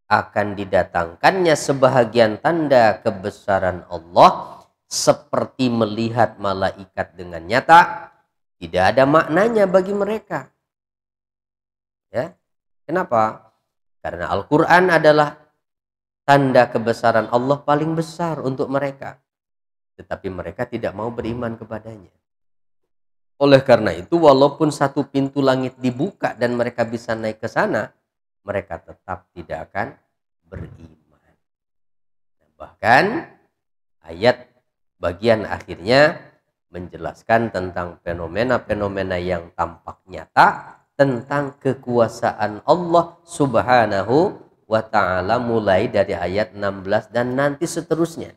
akan didatangkannya sebahagian tanda kebesaran Allah seperti melihat malaikat dengan nyata, tidak ada maknanya bagi mereka. Ya. Kenapa? Karena Al-Quran adalah tanda kebesaran Allah paling besar untuk mereka. Tetapi mereka tidak mau beriman kepadanya. Oleh karena itu, walaupun satu pintu langit dibuka dan mereka bisa naik ke sana, mereka tetap tidak akan beriman. Bahkan ayat bagian akhirnya menjelaskan tentang fenomena-fenomena yang tampak nyata tentang kekuasaan Allah Subhanahu wa ta'ala, mulai dari ayat 16 dan nanti seterusnya.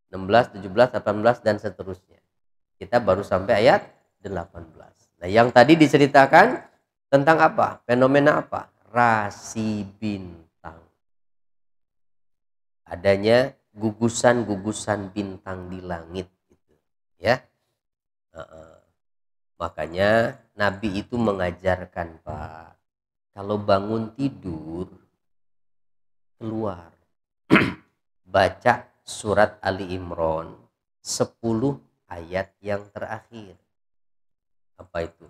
16, 17, 18 dan seterusnya. Kita baru sampai ayat 18. Nah, yang tadi diceritakan tentang apa? Fenomena apa? Rasi bintang. Adanya gugusan-gugusan bintang di langit, gitu. Ya. Makanya Nabi itu mengajarkan, Pak, kalau bangun tidur keluar baca surat Ali Imran 10 ayat yang terakhir. Apa itu?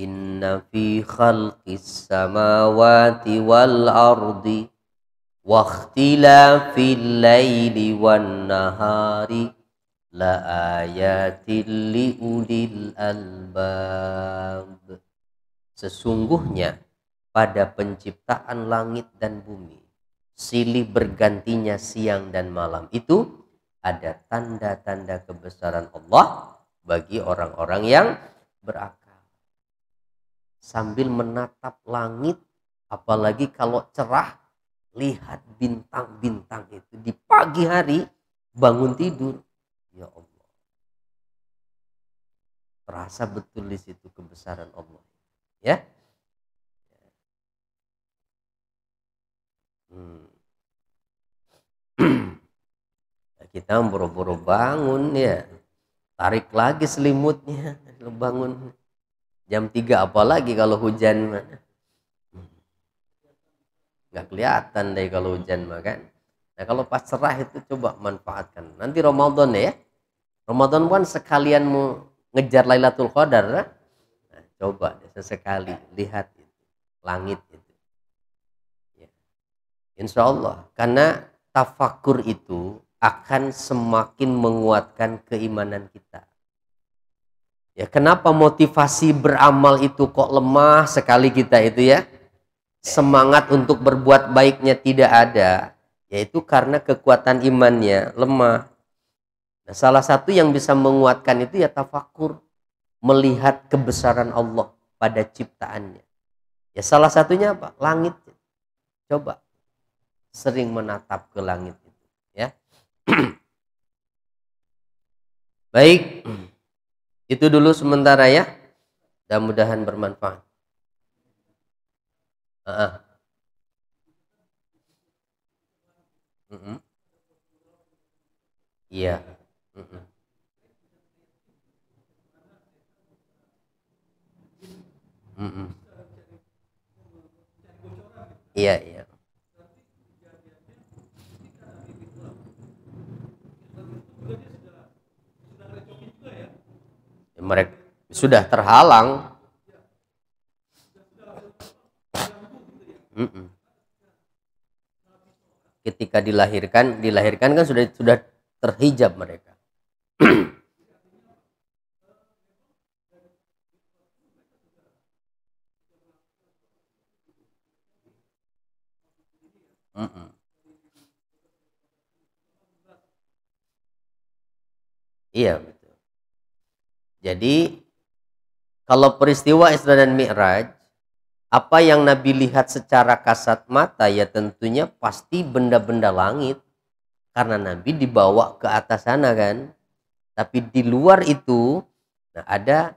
Inna fi khalqis samawati wal ardi wa ikhtilafil laili wan nahari la ayatil li ulil albab. Sesungguhnya pada penciptaan langit dan bumi, silih bergantinya siang dan malam itu ada tanda-tanda kebesaran Allah bagi orang-orang yang berakal. Sambil menatap langit, apalagi kalau cerah, lihat bintang-bintang itu di pagi hari, bangun tidur, ya Allah, terasa betul di situ kebesaran Allah. Ya. Kita buru-buru bangun ya, tarik lagi selimutnya, bangun jam 3 apalagi kalau hujan, nggak kelihatan deh kalau hujan mah kan. Nah, kalau pas cerah itu coba manfaatkan. Nanti Ramadan ya, Ramadan kan sekalian mau ngejar Lailatul Qadar. Nah, coba deh sesekali lihat itu, langit itu. Ya. Insya Allah, karena tafakur itu akan semakin menguatkan keimanan kita. Ya, kenapa motivasi beramal itu kok lemah sekali kita itu ya? Semangat untuk berbuat baiknya tidak ada, yaitu karena kekuatan imannya lemah. Nah, salah satu yang bisa menguatkan itu ya tafakur, melihat kebesaran Allah pada ciptaannya. Ya salah satunya apa? Langit. Coba sering menatap ke langit itu, ya. Baik. Itu dulu sementara ya. Mudah-mudahan bermanfaat. Iya. Iya, iya. Mereka sudah terhalang. Ketika dilahirkan kan sudah terhijab mereka. Iya, betul. Jadi kalau peristiwa Isra dan Mi'raj, apa yang Nabi lihat secara kasat mata ya tentunya pasti benda-benda langit, karena Nabi dibawa ke atas sana kan. Tapi di luar itu, nah ada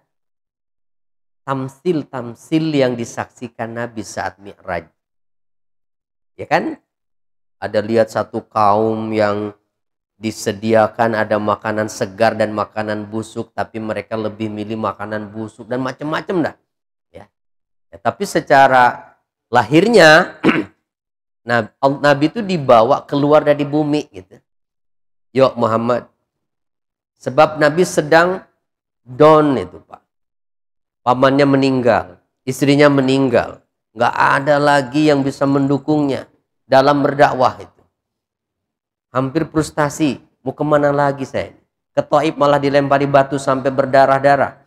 tamsil-tamsil yang disaksikan Nabi saat Mi'raj. Ya kan? Ada lihat satu kaum yang disediakan ada makanan segar dan makanan busuk, tapi mereka lebih milih makanan busuk dan macam-macam dah. Ya. Tapi secara lahirnya Nabi itu dibawa keluar dari bumi gitu. Yuk Muhammad. Sebab Nabi sedang down itu Pak. Pamannya meninggal, istrinya meninggal. Nggak ada lagi yang bisa mendukungnya dalam berdakwah itu. Hampir frustasi, mau kemana lagi saya? Ke Taif malah dilempari batu sampai berdarah-darah.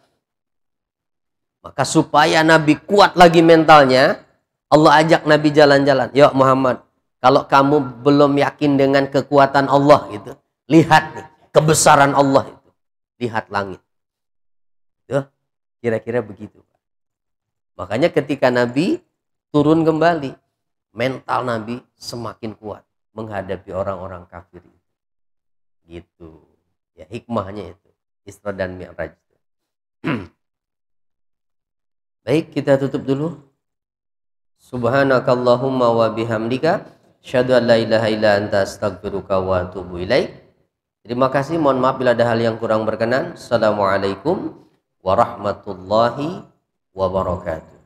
Maka supaya Nabi kuat lagi mentalnya, Allah ajak Nabi jalan-jalan. Yuk Muhammad, kalau kamu belum yakin dengan kekuatan Allah gitu, lihat nih kebesaran Allah itu. Lihat langit. Tuh, kira-kira begitu. Makanya ketika Nabi turun kembali, mental Nabi semakin kuat menghadapi orang-orang kafir. Gitu. Ya hikmahnya itu. Isra dan Mi'raj. Baik, kita tutup dulu. Subhanakallahumma wa bihamdika asyhadu an la ilaha illa anta astaghfiruka wa atubu ilaik. Terima kasih, mohon maaf bila ada hal yang kurang berkenan. Assalamualaikum warahmatullahi wabarakatuh.